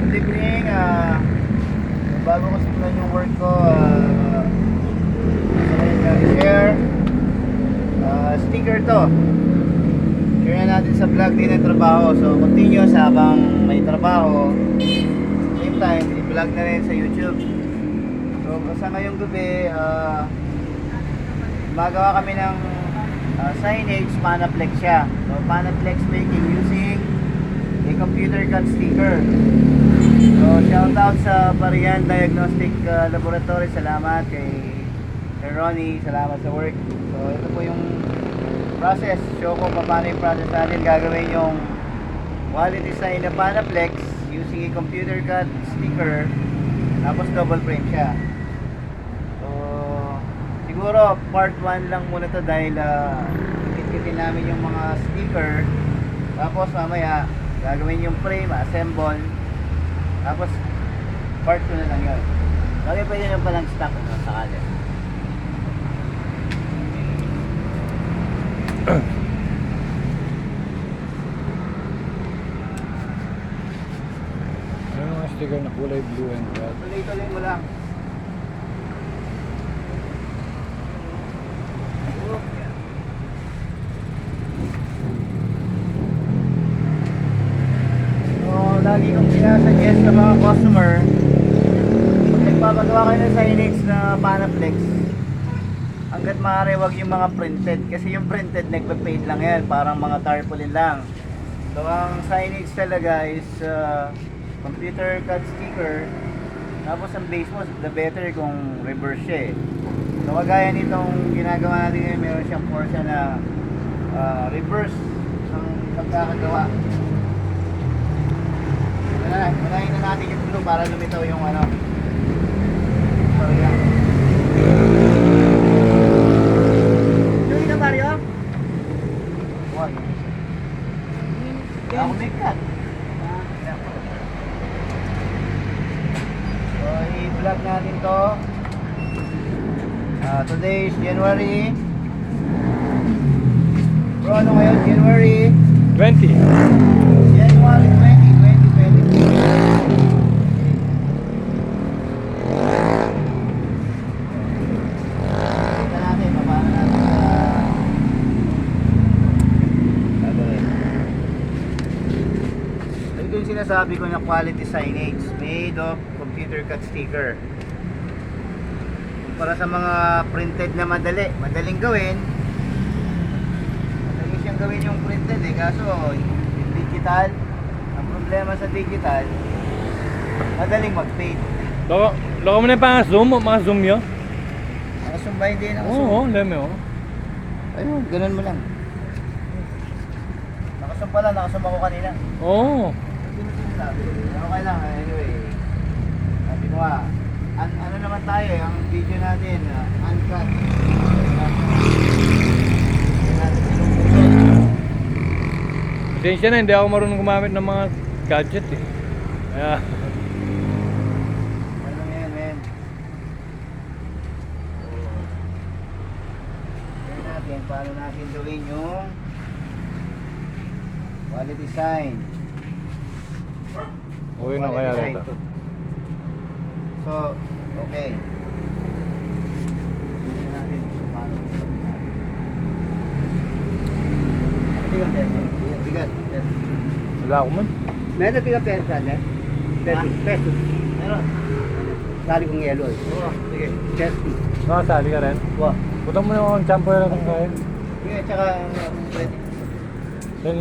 good evening. Bago ko simulan yung work ko, share sticker to. Share na natin sa vlog din ng trabaho. So continuous habang may trabaho. Same time, i-vlog na rin sa YouTube. So sa ngayong gabi, magawa kami ng signage, Panaplex siya. So Panaplex making using a computer cut sticker. So shout out sa Parian Diagnostic Laboratory. Salamat kay Ronnie, salamat sa work. So ito po yung process. Show ko paano yung process natin. Gagawin yung quality sign na Panaplex using a computer cut sticker. Tapos double frame siya. So siguro part 1 lang muna to dahil ikit-kitin namin yung mga sticker. Tapos mamaya gagawin yung frame, assemble. Tapos part 2 na lang yun. Lagi pa yun yung palang stock sakali. Ano yung mga sticker na kulay blue and red? Tuloy-tuloy mo lang. Lagi kong sinasuggest sa mga customer, pag nagpapagawa kayo ng signage na Panaplex, hanggat maaari wag yung mga printed, kasi yung printed nagpa-paint lang yan, parang mga tarpaulin lang. So ang signage talaga is computer cut sticker. Tapos ang base mo, the better kung reverse siya eh. So kagaya nitong ginagawa natin ngayon, meron siyang portion na reverse ng pagkakagawa. Manahin na natin yung blue para lumitaw yung ano. Sorry lang. Yung ito Mario? Why? Ako may cut. So i-vlog natin to. Today is January. Bro, ano ngayon? January 20. January 20. Sinasabi ko na quality signage made of computer cut sticker. Para sa mga printed na madaling gawin. Madali siyang gawin yung printed eh, kaso yung digital, ang problema sa digital, madaling mag-paint. Loko mo na yung mga zoom yun? Nakasum ba hindi nakasum? Oo, leme oh. Ayun, ganun mo lang. Nakasum pala, nakasum ako kanina. Oo. Okay lang, anyway. Sabi ko nga, ano naman tayo eh, ang video natin, uncut. Pasensya na, hindi ako marunong gumamit ng mga gadget eh. Kaya, Ano yan, men? Tignan natin, paano natin gawin yung quality sign. uwi na kaya rito. So, okay. Tignan natin kung paano gawin natin. Bigat. Wala ako man. Meron tiga pesa na. Peso. Meron. Sali kong yellow. Oo, sige. Peso. Nakasali ka rin? Wow. Putang mo na akong champo na kung kaya. Sige, tsaka pwede. Then,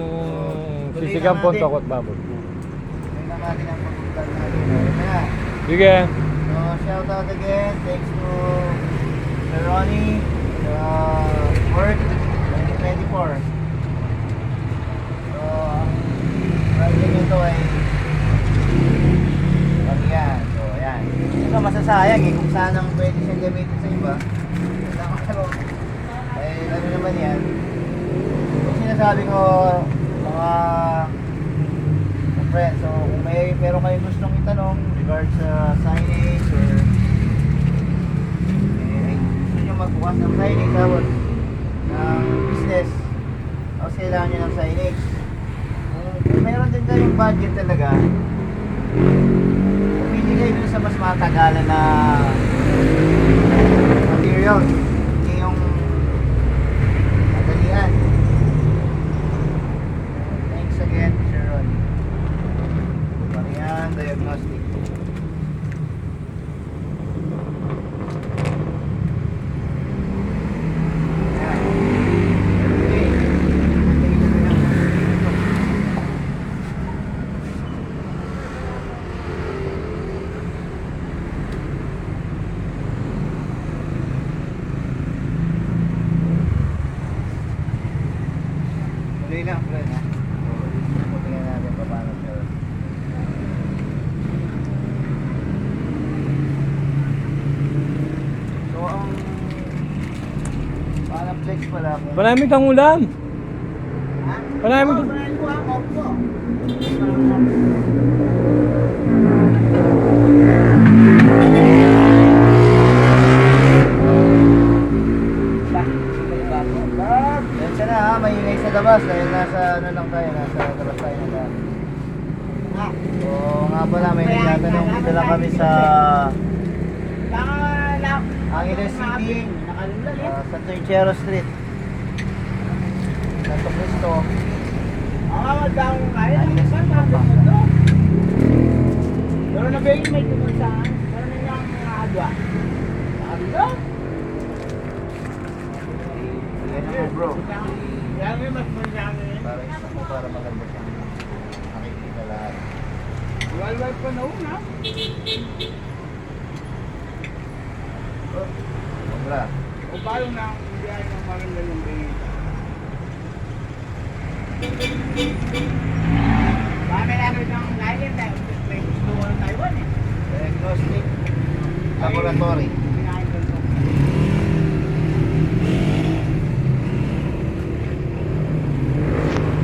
sisigang po ako at babod. Tingnan natin ang pagpuntan natin. Kaya, Sige. so shout out again. Thanks to Sir Ronnie sa work 2024. So, ang project nito ay Parian. So, ayan. Ito masasayang eh kung saan ang pwede siyang gamitin sa iba. Pero, ano naman yan. Kung sinasabi ko, mga friends, so kung meron kayong gustong itanong regards sa signage or gusto nyo magbukas ng signage tapos ng business, tapos kailangan nyo ng signage, kung meron din kayong budget talaga, Pumili kayo dun sa mas matagalan na materials. Hindi yung madalian. Thanks again, Sir Ron. Parian Diagnostic. Tuloy lang, friend, ha? So, tingnan natin pa paano siya. So, ang parang flex pala kung... Marami kang ulam. Ha? Marami Oo, kang... marami ko ang opo. Diyan na ha, maingay sa labas dahil nasa ano lang tayo, nasa labas tayo na lahat. So nga pala, may nagtatanong, dito lang kami sa Angeles City, sa Torchero Street. Santo Cristo. Angeles City, Pampanga. Pero na ba yung may tumunsahan? Pero na yung mga adwa? Adwa? Yan mo bro, Yan may mas mangyari. para isa mo para maganda siyang nakikita lahat. Walwal pa na una. Sobra. O paano na ang biyahe ng maganda yung bingita? Marami na rin ng lalim dahil may gusto ko ng Taiwan eh. Diagnostic Laboratory. Binahin ko ito.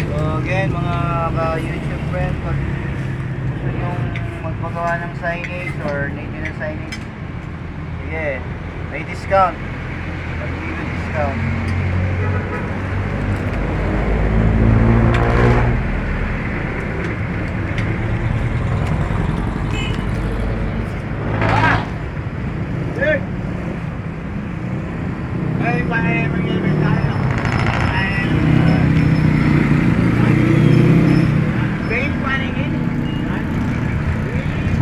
So again, mga ka-YouTube friend, pag gusto nyong magpagawa ng signage or need nyo ng signage, sige, may discount. Mag-give discount. Ay, paano mag-ibig tayo? Bail paano yun?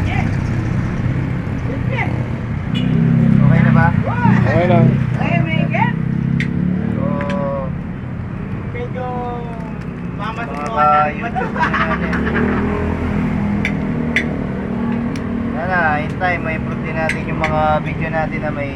Yes! Yes! Okay na ba? Okay lang. Ay, may get! So, Medyo mga mamasukuhan natin ba ito? ka-YouTube natin. Sana, in time, may improve din natin yung mga video natin na may